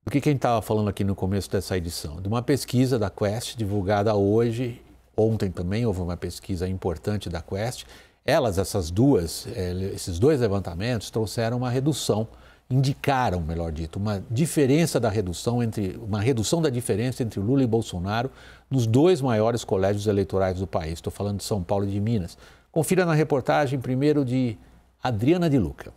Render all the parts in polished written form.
O que a gente estava falando aqui no começo dessa edição? De uma pesquisa da Quest, divulgada hoje, ontem também houve uma pesquisa importante da Quest. Essas duas, esses dois levantamentos trouxeram uma redução, indicaram, melhor dito, uma redução da diferença entre Lula e Bolsonaro nos dois maiores colégios eleitorais do país. Estou falando de São Paulo e de Minas. Confira na reportagem primeiro de Adriana de Luca.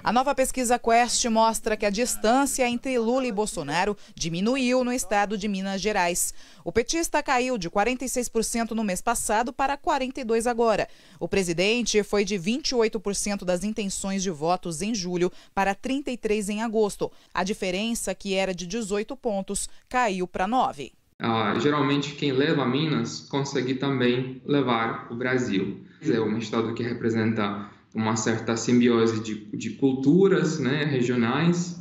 A nova pesquisa Quest mostra que a distância entre Lula e Bolsonaro diminuiu no estado de Minas Gerais. O petista caiu de 46% no mês passado para 42% agora. O presidente foi de 28% das intenções de votos em julho para 33% em agosto. A diferença, que era de 18 pontos, caiu para 9. Geralmente quem leva Minas consegue também levar o Brasil. É um estado que representa uma certa simbiose de culturas, né, regionais,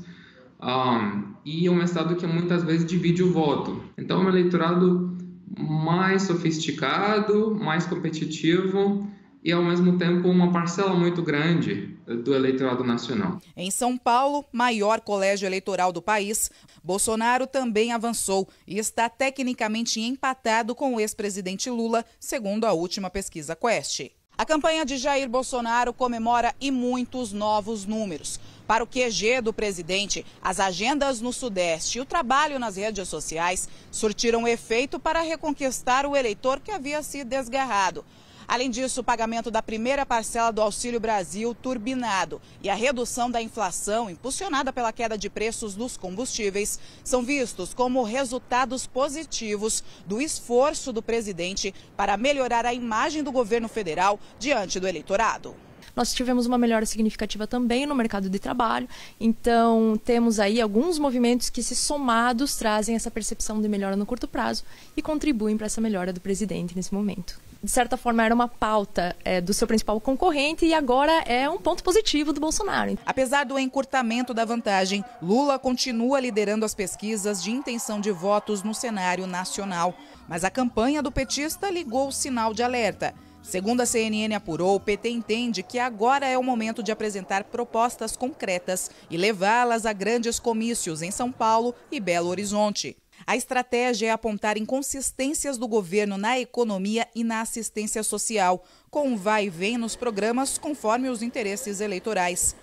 e é um estado que muitas vezes divide o voto. Então é um eleitorado mais sofisticado, mais competitivo e ao mesmo tempo uma parcela muito grande do eleitorado nacional. Em São Paulo, maior colégio eleitoral do país, Bolsonaro também avançou e está tecnicamente empatado com o ex-presidente Lula, segundo a última pesquisa Quest. A campanha de Jair Bolsonaro comemora e muitos novos números. Para o QG do presidente, as agendas no Sudeste e o trabalho nas redes sociais surtiram efeito para reconquistar o eleitor que havia se desgarrado. Além disso, o pagamento da primeira parcela do Auxílio Brasil turbinado e a redução da inflação, impulsionada pela queda de preços dos combustíveis, são vistos como resultados positivos do esforço do presidente para melhorar a imagem do governo federal diante do eleitorado. Nós tivemos uma melhora significativa também no mercado de trabalho, então temos aí alguns movimentos que, se somados, trazem essa percepção de melhora no curto prazo e contribuem para essa melhora do presidente nesse momento. De certa forma, era uma pauta do seu principal concorrente e agora é um ponto positivo do Bolsonaro. Apesar do encurtamento da vantagem, Lula continua liderando as pesquisas de intenção de votos no cenário nacional. Mas a campanha do petista ligou o sinal de alerta. Segundo a CNN apurou, o PT entende que agora é o momento de apresentar propostas concretas e levá-las a grandes comícios em São Paulo e Belo Horizonte. A estratégia é apontar inconsistências do governo na economia e na assistência social, com um vai e vem nos programas conforme os interesses eleitorais.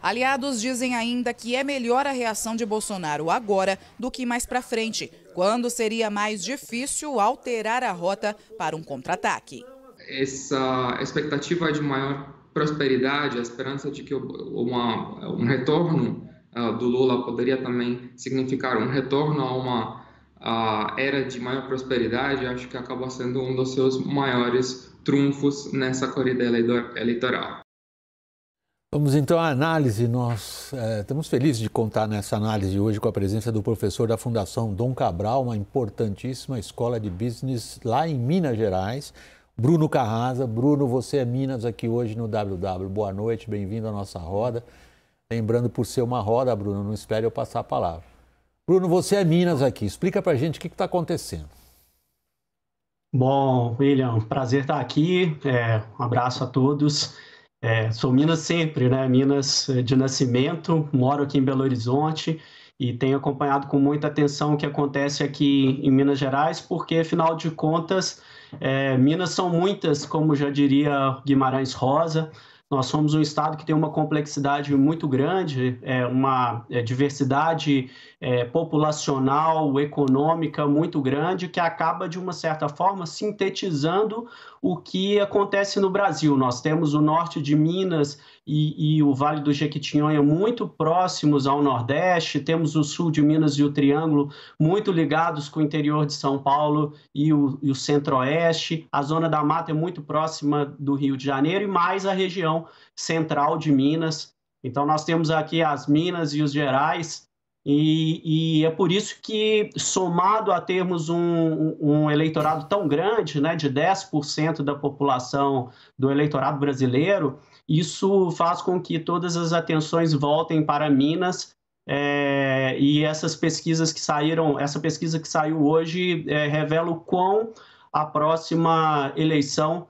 Aliados dizem ainda que é melhor a reação de Bolsonaro agora do que mais para frente, quando seria mais difícil alterar a rota para um contra-ataque. Essa expectativa de maior prosperidade, a esperança de que um retorno do Lula poderia também significar um retorno a uma era de maior prosperidade, acho que acaba sendo um dos seus maiores trunfos nessa corrida eleitoral. Vamos então à análise. Nós estamos felizes de contar nessa análise hoje com a presença do professor da Fundação Dom Cabral, uma importantíssima escola de business lá em Minas Gerais, Bruno Carrasa. Bruno, você é Minas aqui hoje no WW. Boa noite, bem-vindo à nossa roda. Lembrando, por ser uma roda, Bruno, não espere eu passar a palavra. Bruno, você é Minas aqui. Explica pra gente o que está acontecendo. Bom, William, prazer estar aqui. Um abraço a todos. Sou Minas sempre, né? Minas de nascimento, moro aqui em Belo Horizonte e tenho acompanhado com muita atenção o que acontece aqui em Minas Gerais, porque, afinal de contas, Minas são muitas, como já diria Guimarães Rosa. Nós somos um estado que tem uma complexidade muito grande, uma diversidade populacional, econômica muito grande, que acaba, de uma certa forma, sintetizando o que acontece no Brasil. Nós temos o norte de Minas e o Vale do Jequitinhonha muito próximos ao Nordeste, temos o sul de Minas e o Triângulo muito ligados com o interior de São Paulo e o Centro-Oeste. A Zona da Mata é muito próxima do Rio de Janeiro e mais a região central de Minas. Então nós temos aqui as Minas e os Gerais, e é por isso que, somado a termos um eleitorado tão grande, né, de 10% da população do eleitorado brasileiro, isso faz com que todas as atenções voltem para Minas, e essas pesquisas que saíram, essa pesquisa que saiu hoje revela o quão a próxima eleição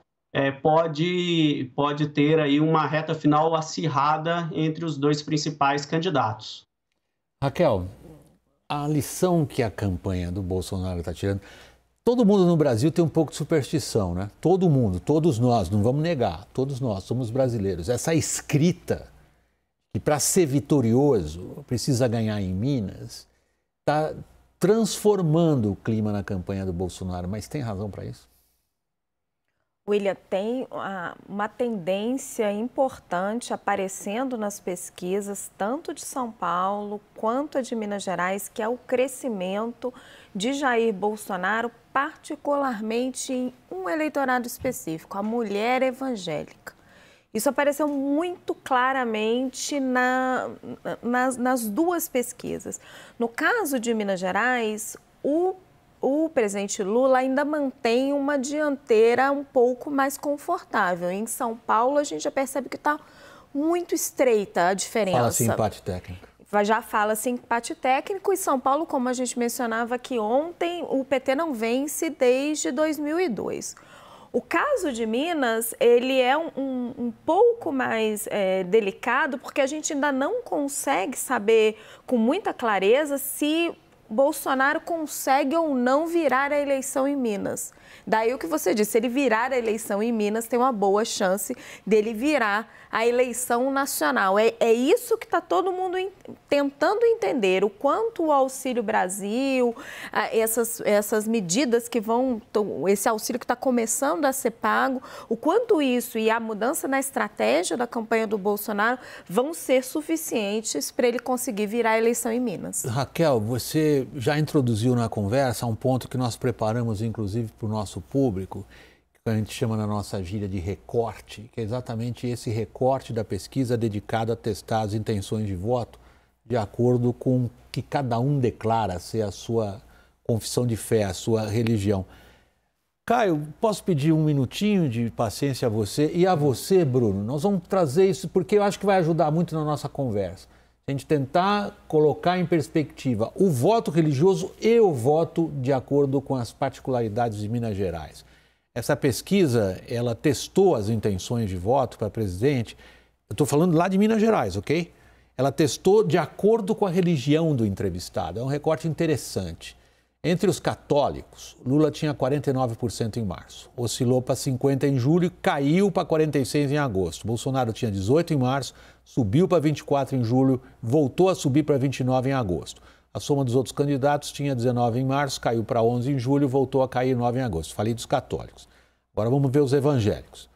pode ter aí uma reta final acirrada entre os dois principais candidatos. Raquel, a lição que a campanha do Bolsonaro está tirando... Todo mundo no Brasil tem um pouco de superstição, né? Todo mundo, todos nós, não vamos negar, todos nós somos brasileiros. Essa escrita, que para ser vitorioso precisa ganhar em Minas, está transformando o clima na campanha do Bolsonaro, mas tem razão para isso? William, tem uma tendência importante aparecendo nas pesquisas, tanto de São Paulo quanto a de Minas Gerais, que é o crescimento de Jair Bolsonaro, particularmente em um eleitorado específico, a mulher evangélica. Isso apareceu muito claramente nas duas pesquisas. No caso de Minas Gerais, o presidente Lula ainda mantém uma dianteira um pouco mais confortável. Em São Paulo, a gente já percebe que está muito estreita a diferença. Fala-se empate técnico. Já fala-se empate técnico. E São Paulo, como a gente mencionava aqui ontem, o PT não vence desde 2002. O caso de Minas, ele é um pouco mais delicado, porque a gente ainda não consegue saber com muita clareza se Bolsonaro consegue ou não virar a eleição em Minas. Daí o que você disse, se ele virar a eleição em Minas, tem uma boa chance dele virar a eleição nacional. É isso que está todo mundo tentando entender, o quanto o Auxílio Brasil, essas medidas que esse auxílio que está começando a ser pago, o quanto isso e a mudança na estratégia da campanha do Bolsonaro vão ser suficientes para ele conseguir virar a eleição em Minas. Raquel, você já introduziu na conversa um ponto que nós preparamos, inclusive, para o nosso público, que a gente chama na nossa gíria de recorte, que é exatamente esse recorte da pesquisa dedicado a testar as intenções de voto de acordo com o que cada um declara ser a sua confissão de fé, a sua religião. Caio, posso pedir um minutinho de paciência a você e a você, Bruno? Nós vamos trazer isso porque eu acho que vai ajudar muito na nossa conversa. A gente tentar colocar em perspectiva o voto religioso e o voto de acordo com as particularidades de Minas Gerais. Essa pesquisa, ela testou as intenções de voto para presidente, eu estou falando lá de Minas Gerais, ok? Ela testou de acordo com a religião do entrevistado, é um recorte interessante. Entre os católicos, Lula tinha 49% em março, oscilou para 50% em julho, caiu para 46% em agosto. Bolsonaro tinha 18% em março, subiu para 24% em julho, voltou a subir para 29% em agosto. A soma dos outros candidatos tinha 19% em março, caiu para 11% em julho, voltou a cair 9% em agosto. Falei dos católicos. Agora vamos ver os evangélicos.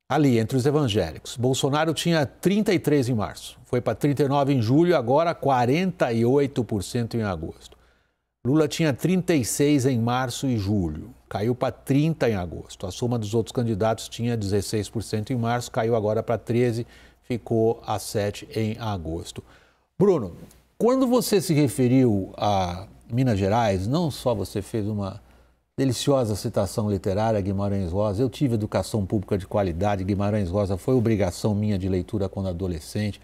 Ali, entre os evangélicos, Bolsonaro tinha 33% em março, foi para 39% em julho, agora 48% em agosto. Lula tinha 36% em março e julho, caiu para 30% em agosto. A soma dos outros candidatos tinha 16% em março, caiu agora para 13%, ficou a 7% em agosto. Bruno, quando você se referiu a Minas Gerais, não só você fez uma deliciosa citação literária, Guimarães Rosa, eu tive educação pública de qualidade, Guimarães Rosa foi obrigação minha de leitura quando adolescente,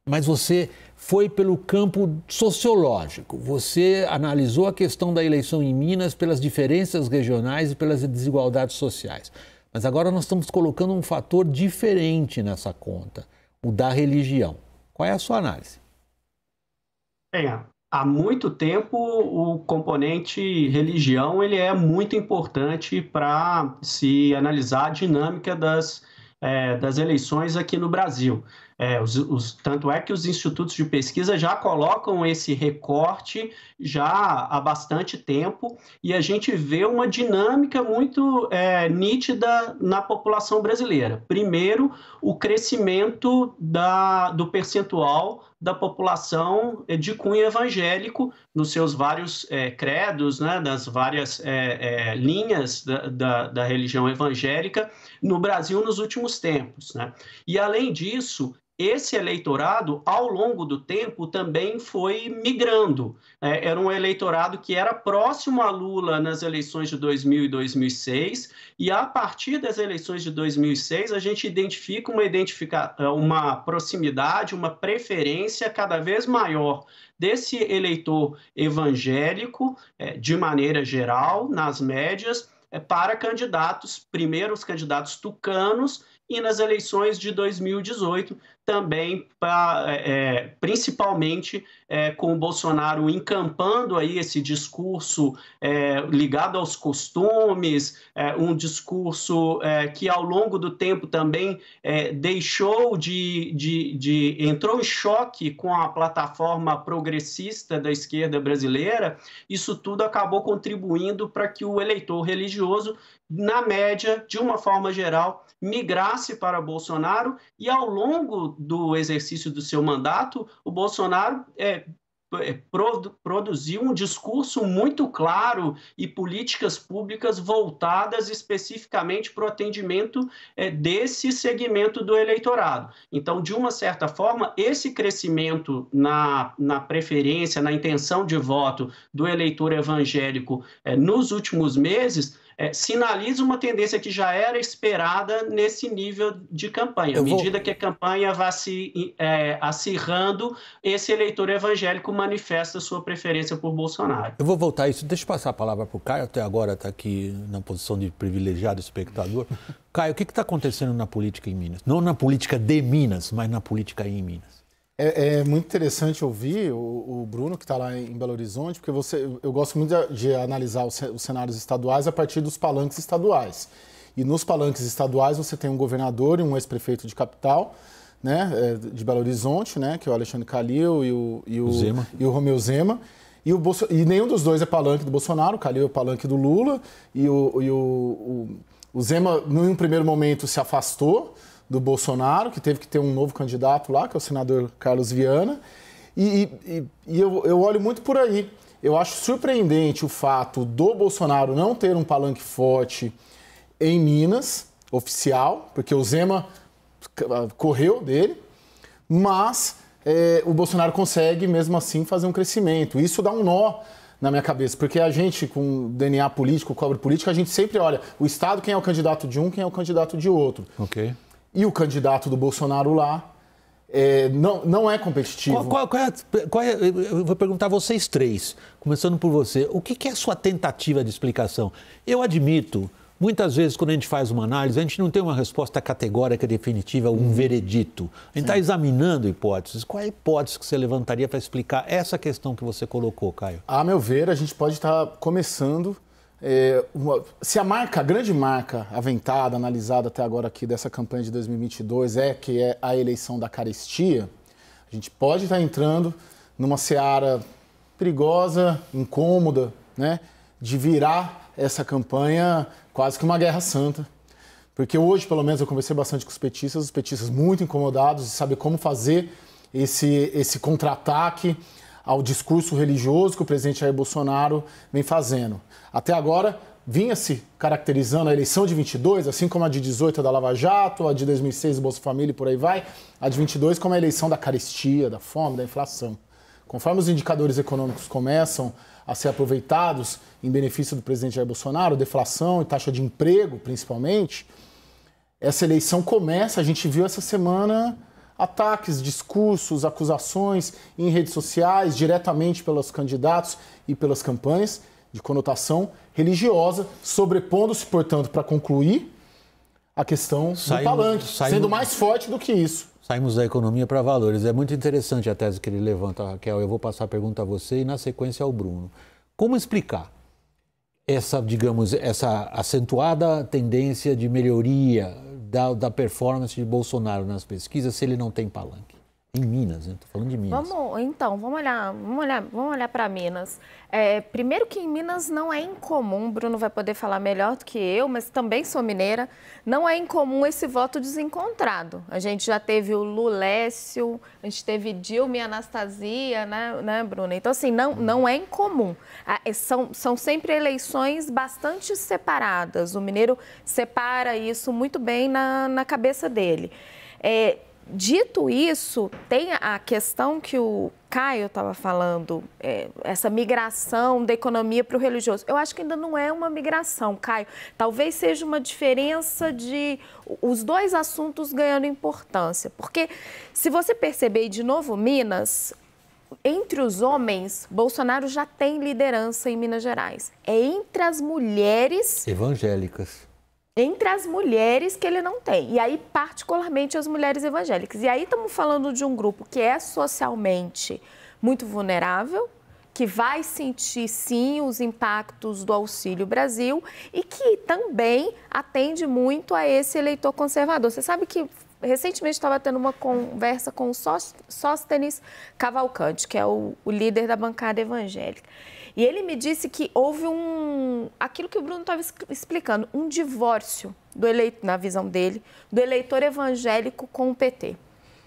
mas você foi pelo campo sociológico, você analisou a questão da eleição em Minas pelas diferenças regionais e pelas desigualdades sociais. Mas agora nós estamos colocando um fator diferente nessa conta, o da religião. Qual é a sua análise? Há muito tempo o componente religião ele é muito importante para se analisar a dinâmica das eleições aqui no Brasil. Tanto é que os institutos de pesquisa já colocam esse recorte já há bastante tempo e a gente vê uma dinâmica muito nítida na população brasileira. Primeiro, o crescimento do percentual da população de cunho evangélico nos seus vários credos, né, das várias linhas da religião evangélica no Brasil nos últimos tempos, né? E, além disso, esse eleitorado, ao longo do tempo, também foi migrando. Era um eleitorado que era próximo a Lula nas eleições de 2000 e 2006, e a partir das eleições de 2006, a gente identifica uma proximidade, uma preferência cada vez maior desse eleitor evangélico, de maneira geral, nas médias, para candidatos, primeiro os candidatos tucanos, e nas eleições de 2018 também, principalmente com o Bolsonaro encampando aí esse discurso ligado aos costumes, um discurso que ao longo do tempo também deixou entrou em choque com a plataforma progressista da esquerda brasileira. Isso tudo acabou contribuindo para que o eleitor religioso, na média, de uma forma geral, migrasse para Bolsonaro, e ao longo do exercício do seu mandato, o Bolsonaro produziu um discurso muito claro e políticas públicas voltadas especificamente para o atendimento desse segmento do eleitorado. Então, de uma certa forma, esse crescimento na preferência, na intenção de voto do eleitor evangélico nos últimos meses sinaliza uma tendência que já era esperada nesse nível de campanha. À medida que a campanha vai se acirrando, esse eleitor evangélico manifesta sua preferência por Bolsonaro. Eu vou voltar a isso. Deixa eu passar a palavra para o Caio, até agora está aqui na posição de privilegiado espectador. Caio, o que está acontecendo na política em Minas? Não na política de Minas, mas na política em Minas. É muito interessante ouvir o Bruno, que está lá em Belo Horizonte, porque eu gosto muito de analisar os cenários estaduais a partir dos palanques estaduais. E nos palanques estaduais você tem um governador e um ex-prefeito de capital, né, de Belo Horizonte, né, que é o Alexandre Calil e o Romeu Zema. E nenhum dos dois é palanque do Bolsonaro. O Calil é o palanque do Lula e o Zema, num primeiro momento, se afastou do Bolsonaro, que teve que ter um novo candidato lá, que é o senador Carlos Viana, e eu olho muito por aí. Eu acho surpreendente o fato do Bolsonaro não ter um palanque forte em Minas, oficial, porque o Zema correu dele, mas o Bolsonaro consegue, mesmo assim, fazer um crescimento. Isso dá um nó na minha cabeça, porque a gente, com DNA político, cobre política, a gente sempre olha o Estado, quem é o candidato de um, quem é o candidato de outro. Ok. E o candidato do Bolsonaro lá não é competitivo. Eu vou perguntar a vocês três, começando por você. O que é a sua tentativa de explicação? Eu admito, muitas vezes, quando a gente faz uma análise, a gente não tem uma resposta categórica, definitiva, um veredito. A gente está examinando hipóteses. Qual é a hipótese que você levantaria para explicar essa questão que você colocou, Caio? A meu ver, a gente pode estar começando... se a grande marca aventada, analisada até agora aqui dessa campanha de 2022 que é a eleição da carestia, a gente pode estar entrando numa seara perigosa, incômoda, né, de virar essa campanha quase que uma guerra santa. Porque hoje, pelo menos, eu conversei bastante com os petistas muito incomodados de saber como fazer esse contra-ataque ao discurso religioso que o presidente Jair Bolsonaro vem fazendo. Até agora, vinha-se caracterizando a eleição de 22, assim como a de 18 da Lava Jato, a de 2006 do Bolsa Família e por aí vai, a de 22 como a eleição da carestia, da fome, da inflação. Conforme os indicadores econômicos começam a ser aproveitados em benefício do presidente Jair Bolsonaro, deflação e taxa de emprego, principalmente, essa eleição começa, a gente viu essa semana... ataques, discursos, acusações em redes sociais, diretamente pelos candidatos e pelas campanhas de conotação religiosa, sobrepondo-se, portanto, para concluir a questão do palanque, sendo mais forte do que isso. Saímos da economia para valores. É muito interessante a tese que ele levanta, Raquel. Eu vou passar a pergunta a você e, na sequência, ao Bruno. Como explicar essa acentuada tendência de melhoria da performance de Bolsonaro nas pesquisas se ele não tem palanque? Em Minas, né? Estou falando de Minas. Vamos olhar para Minas. Primeiro que em Minas não é incomum, Bruno vai poder falar melhor do que eu, mas também sou mineira, não é incomum esse voto desencontrado. A gente já teve o Lulécio, a gente teve Dilma e Anastasia, né, Bruno? Então, assim, não é incomum. São sempre eleições bastante separadas. O mineiro separa isso muito bem na cabeça dele. Dito isso, tem a questão que o Caio estava falando, essa migração da economia para o religioso. Eu acho que ainda não é uma migração, Caio. Talvez seja uma diferença de os dois assuntos ganhando importância. Porque, se você perceber, de novo, Minas, entre os homens, Bolsonaro já tem liderança em Minas Gerais. É entre as mulheres... evangélicas. entre as mulheres que ele não tem. E aí, particularmente, as mulheres evangélicas. E aí estamos falando de um grupo que é socialmente muito vulnerável, que vai sentir, sim, os impactos do Auxílio Brasil e que também atende muito a esse eleitor conservador. Você sabe que recentemente estava tendo uma conversa com o Sóstenes Cavalcante, que é o líder da bancada evangélica. E ele me disse que houve aquilo que o Bruno estava explicando, um divórcio na visão dele, do eleitor evangélico com o PT.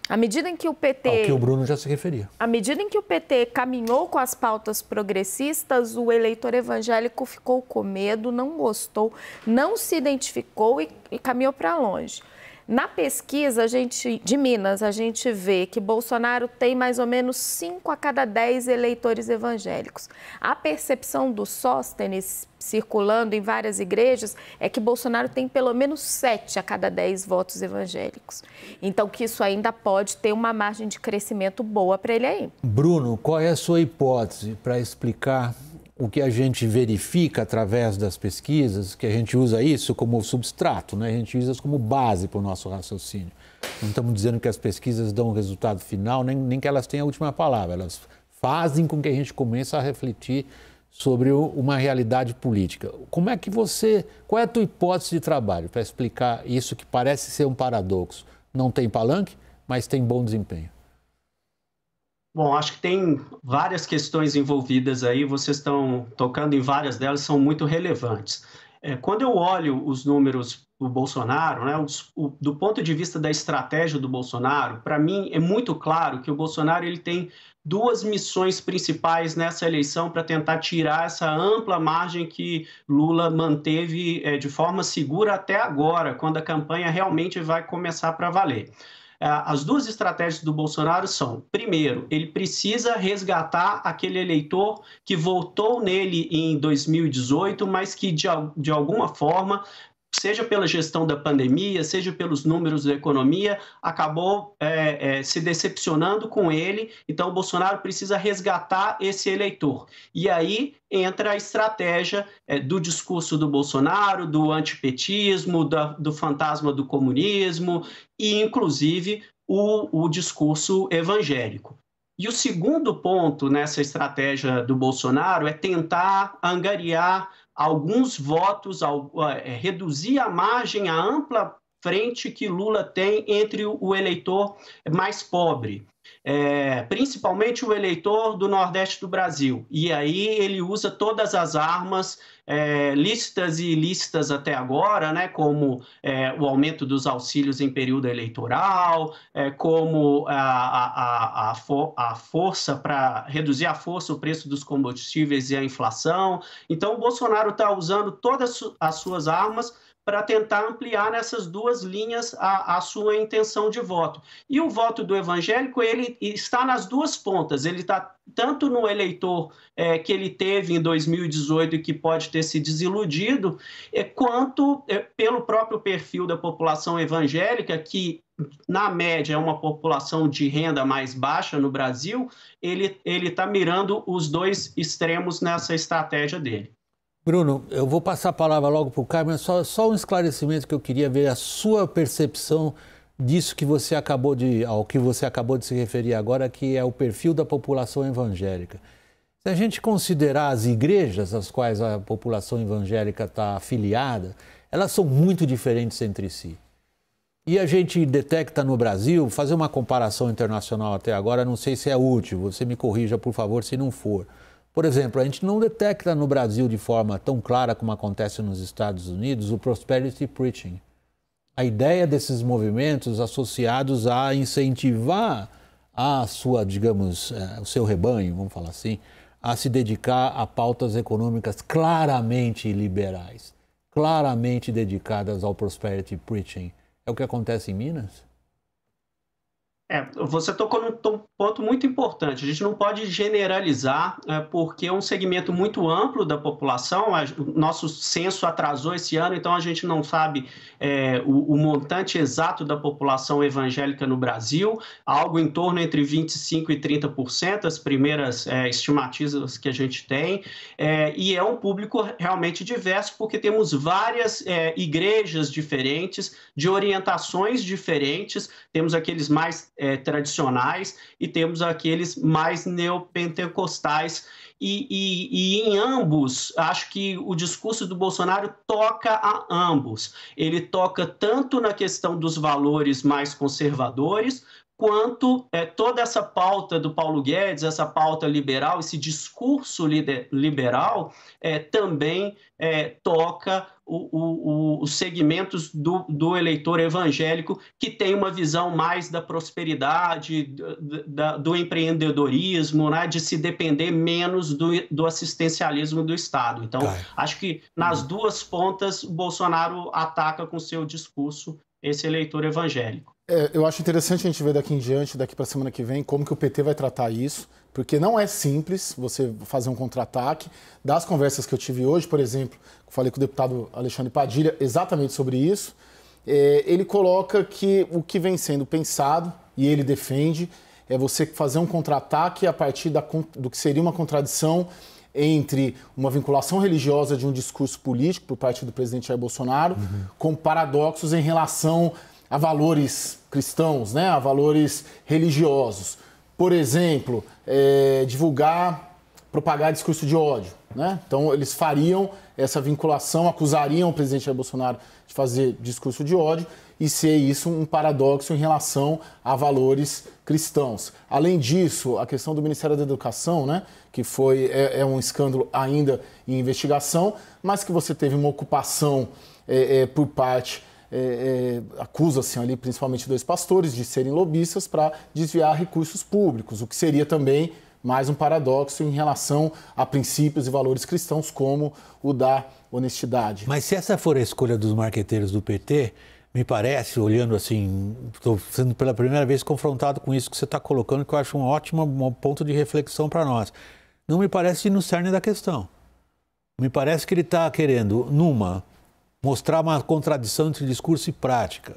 À medida em que o PT... Ao que o Bruno já se referia. À medida em que o PT caminhou com as pautas progressistas, o eleitor evangélico ficou com medo, não gostou, não se identificou e caminhou para longe. Na pesquisa de Minas, a gente vê que Bolsonaro tem mais ou menos 5 a cada 10 eleitores evangélicos. A percepção do Sóstenes, circulando em várias igrejas, é que Bolsonaro tem pelo menos 7 a cada 10 votos evangélicos. Então, que isso ainda pode ter uma margem de crescimento boa para ele aí. Bruno, qual é a sua hipótese para explicar o que a gente verifica através das pesquisas, que a gente usa isso como substrato, né? A gente usa isso como base para o nosso raciocínio. Não estamos dizendo que as pesquisas dão o resultado final, nem que elas tenham a última palavra. Elas fazem com que a gente comece a refletir sobre uma realidade política. Qual é a tua hipótese de trabalho para explicar isso que parece ser um paradoxo? Não tem palanque, mas tem bom desempenho. Bom, acho que tem várias questões envolvidas aí, vocês estão tocando em várias delas, são muito relevantes. Quando eu olho os números do Bolsonaro, né, do ponto de vista da estratégia do Bolsonaro, para mim é muito claro que o Bolsonaro ele tem 2 missões principais nessa eleição para tentar tirar essa ampla margem que Lula manteve de forma segura até agora, quando a campanha realmente vai começar para valer. As 2 estratégias do Bolsonaro são, primeiro, ele precisa resgatar aquele eleitor que votou nele em 2018, mas que de alguma forma, seja pela gestão da pandemia, seja pelos números da economia, acabou se decepcionando com ele. Então, o Bolsonaro precisa resgatar esse eleitor. E aí entra a estratégia do discurso do Bolsonaro, do antipetismo, do fantasma do comunismo e, inclusive, o discurso evangélico. E o segundo ponto nessa estratégia do Bolsonaro é tentar angariar alguns votos, reduzir a margem, a ampla frente que Lula tem entre o eleitor mais pobre, principalmente o eleitor do Nordeste do Brasil. E aí ele usa todas as armas lícitas e ilícitas até agora, né, como o aumento dos auxílios em período eleitoral, como a força para reduzir a força, o preço dos combustíveis e a inflação. Então, o Bolsonaro está usando todas as suas armas para tentar ampliar nessas 2 linhas a sua intenção de voto. E o voto do evangélico, ele está nas 2 pontas, ele está tanto no eleitor que ele teve em 2018 e que pode ter se desiludido, quanto pelo próprio perfil da população evangélica, que na média é uma população de renda mais baixa no Brasil, ele está mirando os 2 extremos nessa estratégia dele. Bruno, eu vou passar a palavra logo para o Caio, mas só um esclarecimento que eu queria ver a sua percepção disso que você acabou de se referir agora, que é o perfil da população evangélica. Se a gente considerar as igrejas às quais a população evangélica está afiliada, elas são muito diferentes entre si. E a gente detecta no Brasil, fazer uma comparação internacional até agora, não sei se é útil, você me corrija, por favor, se não for. Por exemplo, a gente não detecta no Brasil de forma tão clara como acontece nos Estados Unidos o prosperity preaching. A ideia desses movimentos associados a incentivar a sua, digamos, o seu rebanho, vamos falar assim, a se dedicar a pautas econômicas claramente liberais, claramente dedicadas ao prosperity preaching. É o que acontece em Minas? Você tocou num ponto muito importante. A gente não pode generalizar, porque é um segmento muito amplo da população. O nosso censo atrasou esse ano, então a gente não sabe o montante exato da população evangélica no Brasil, algo em torno entre 25% e 30%, as primeiras estimativas que a gente tem. E é um público realmente diverso, porque temos várias igrejas diferentes, de orientações diferentes, temos aqueles mais tradicionais e temos aqueles mais neopentecostais e em ambos, acho que o discurso do Bolsonaro toca a ambos. Ele toca tanto na questão dos valores mais conservadores, quanto toda essa pauta do Paulo Guedes, essa pauta liberal, esse discurso liberal, também toca os segmentos do eleitor evangélico, que tem uma visão mais da prosperidade, do empreendedorismo, né, de se depender menos do assistencialismo do Estado. Então, acho que nas duas pontas, o Bolsonaro ataca com seu discurso esse eleitor evangélico. Eu acho interessante a gente ver daqui em diante, daqui para a semana que vem, como que o PT vai tratar isso, porque não é simples você fazer um contra-ataque. Das conversas que eu tive hoje, por exemplo, falei com o deputado Alexandre Padilha exatamente sobre isso, ele coloca que o que vem sendo pensado, e ele defende, é você fazer um contra-ataque a partir do que seria uma contradição entre uma vinculação religiosa de um discurso político por parte do presidente Jair Bolsonaro, com paradoxos em relação a valores cristãos, né, a valores religiosos. Por exemplo, propagar discurso de ódio, né? Então, eles fariam essa vinculação, acusariam o presidente Jair Bolsonaro de fazer discurso de ódio e ser isso um paradoxo em relação a valores cristãos. Além disso, a questão do Ministério da Educação, né, que é um escândalo ainda em investigação, mas que você teve uma ocupação por parte... acusa-se ali principalmente 2 pastores de serem lobistas para desviar recursos públicos, o que seria também mais um paradoxo em relação a princípios e valores cristãos como o da honestidade. Mas se essa for a escolha dos marqueteiros do PT, me parece, olhando assim, estou sendo pela primeira vez confrontado com isso que você está colocando, que eu acho um ótimo ponto de reflexão para nós. Não me parece ir no cerne da questão. Me parece que ele está querendo, mostrar uma contradição entre discurso e prática.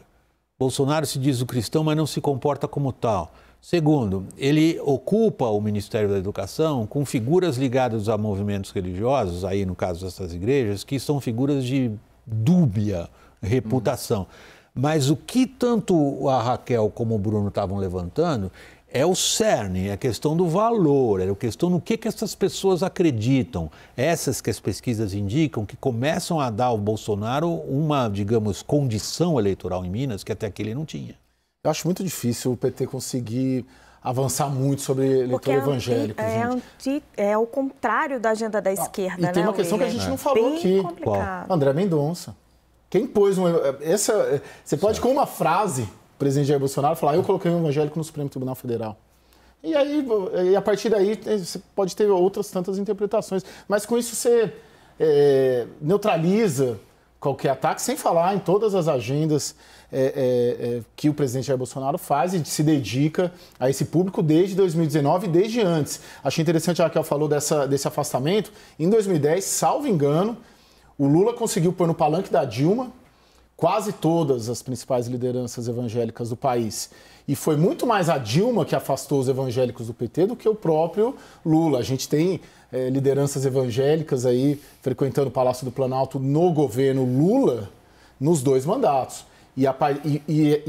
Bolsonaro se diz o cristão, mas não se comporta como tal. Segundo, ele ocupa o Ministério da Educação com figuras ligadas a movimentos religiosos, aí no caso dessas igrejas, que são figuras de dúbia reputação. Mas o que tanto a Raquel como o Bruno estavam levantando é o cerne, é a questão do valor, é a questão no que essas pessoas acreditam. Essas que as pesquisas indicam que começam a dar ao Bolsonaro uma, digamos, condição eleitoral em Minas que até aqui ele não tinha. Eu acho muito difícil o PT conseguir avançar muito sobre eleitor evangélico. É o contrário da agenda da esquerda, e tem uma questão que a gente não falou aqui. Complicado. André Mendonça. Quem pôs você pode, com uma frase, o presidente Jair Bolsonaro falar: eu coloquei um evangélico no Supremo Tribunal Federal. E aí, a partir daí, você pode ter outras tantas interpretações. Mas com isso você neutraliza qualquer ataque, sem falar em todas as agendas que o presidente Jair Bolsonaro faz e se dedica a esse público desde 2019 e desde antes. Achei interessante, a Raquel falou desse afastamento. Em 2010, salvo engano, o Lula conseguiu pôr no palanque da Dilma quase todas as principais lideranças evangélicas do país. E foi muito mais a Dilma que afastou os evangélicos do PT do que o próprio Lula. A gente tem lideranças evangélicas aí frequentando o Palácio do Planalto no governo Lula nos 2 mandatos. E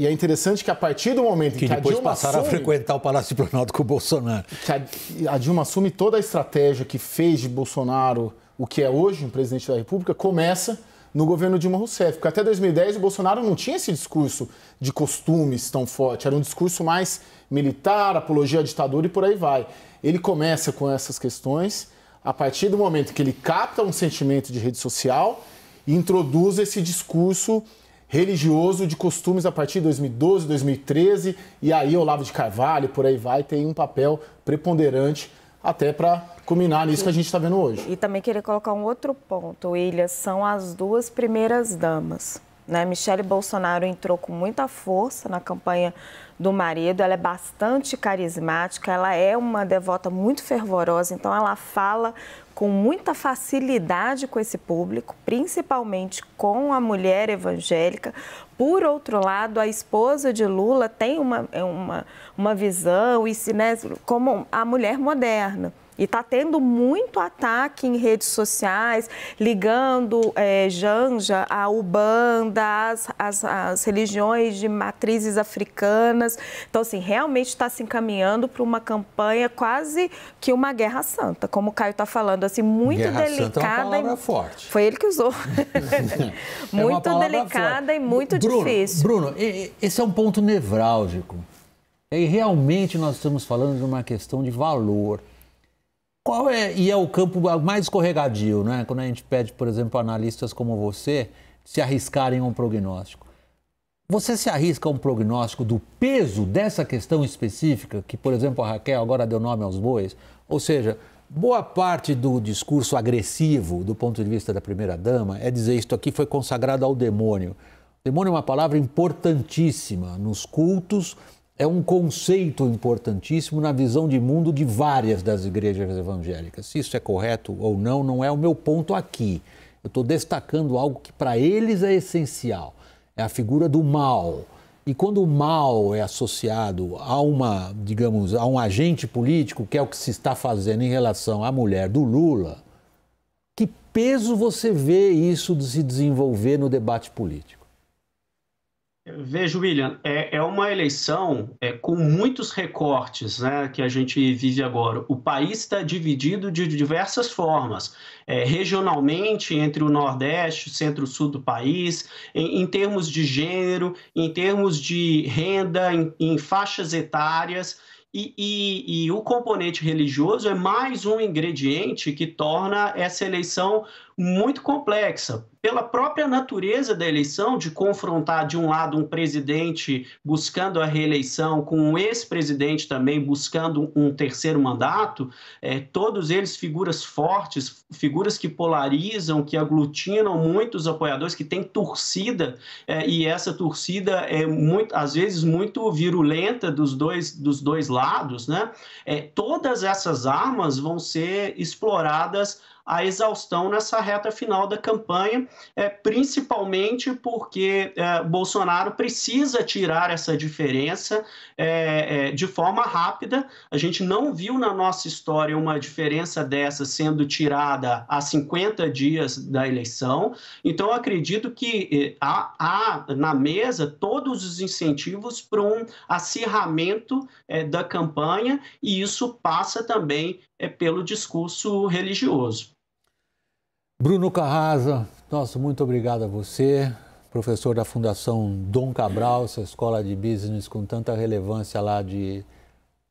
é interessante que a partir do momento em que a Dilma depois passaram a frequentar o Palácio do Planalto com o Bolsonaro. Que a Dilma assume toda a estratégia que fez de Bolsonaro o que é hoje um presidente da República, começa no governo Dilma Rousseff. Porque até 2010 o Bolsonaro não tinha esse discurso de costumes tão forte. Era um discurso mais militar, apologia à ditadura e por aí vai. Ele começa com essas questões a partir do momento que ele capta um sentimento de rede social e introduz esse discurso religioso de costumes a partir de 2012, 2013, e aí Olavo de Carvalho, por aí vai, tem um papel preponderante até para culminar nisso que a gente está vendo hoje. E também queria colocar um outro ponto, William, são as 2 primeiras damas. né? Michele Bolsonaro entrou com muita força na campanha do marido, ela é bastante carismática, ela é uma devota muito fervorosa, então ela fala com muita facilidade com esse público, principalmente com a mulher evangélica. Por outro lado, a esposa de Lula tem uma visão, né, como a mulher moderna. E está tendo muito ataque em redes sociais, ligando Janja à Ubanda, às religiões de matrizes africanas. Então, assim, realmente está se encaminhando para uma campanha quase que uma guerra santa, como o Caio está falando, assim, muito guerra delicada. Santa é uma palavra forte. Foi ele que usou. Muito delicada forte. e muito difícil. Bruno, esse é um ponto nevrálgico. E realmente nós estamos falando de uma questão de valor. Qual é, e é o campo mais escorregadio, né? Quando a gente pede, por exemplo, analistas como você se arriscarem a um prognóstico. Você se arrisca a um prognóstico do peso dessa questão específica, que, por exemplo, a Raquel agora deu nome aos bois? Ou seja, boa parte do discurso agressivo, do ponto de vista da primeira-dama, é dizer isto aqui foi consagrado ao demônio. O demônio é uma palavra importantíssima nos cultos. É um conceito importantíssimo na visão de mundo de várias das igrejas evangélicas. Se isso é correto ou não, não é o meu ponto aqui. Eu estou destacando algo que para eles é essencial. É a figura do mal. E quando o mal é associado a a um agente político, que é o que se está fazendo em relação à mulher do Lula, que peso você vê isso de se desenvolver no debate político? Veja, William, é uma eleição com muitos recortes, né, que a gente vive agora. O país está dividido de diversas formas, regionalmente, entre o Nordeste, o Centro-Sul do país, em termos de gênero, em termos de renda, em faixas etárias. E o componente religioso é mais um ingrediente que torna essa eleição muito complexa. Pela própria natureza da eleição, de confrontar de um lado um presidente buscando a reeleição com um ex-presidente também buscando um terceiro mandato, todos eles figuras fortes, figuras que polarizam, que aglutinam muitos apoiadores, que têm torcida, e essa torcida é às vezes muito virulenta dos dois lados, né? Todas essas armas vão ser exploradas a exaustão nessa reta final da campanha, principalmente porque Bolsonaro precisa tirar essa diferença de forma rápida. A gente não viu na nossa história uma diferença dessa sendo tirada a 50 dias da eleição. Então, eu acredito que há na mesa todos os incentivos para um acirramento da campanha, e isso passa também pelo discurso religioso. Bruno Carrasa, muito obrigado a você, professor da Fundação Dom Cabral, essa escola de business com tanta relevância lá de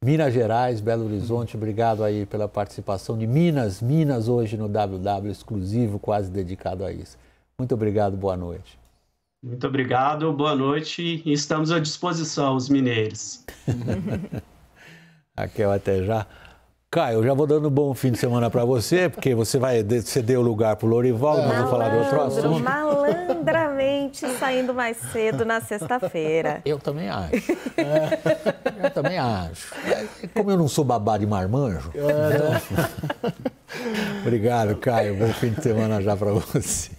Minas Gerais, Belo Horizonte. Obrigado aí pela participação de Minas hoje no WW exclusivo, quase dedicado a isso. Muito obrigado, boa noite. Muito obrigado, boa noite, e estamos à disposição, os mineiros. Raquel, até já. Caio, eu já vou dando um bom fim de semana para você, porque você vai ceder o lugar para o Lourival, nós vamos falar de outro assunto. Malandramente saindo mais cedo na sexta-feira. Eu também acho. Eu também acho. Como eu não sou babá de marmanjo. Então... Obrigado, Caio. Bom fim de semana já para você.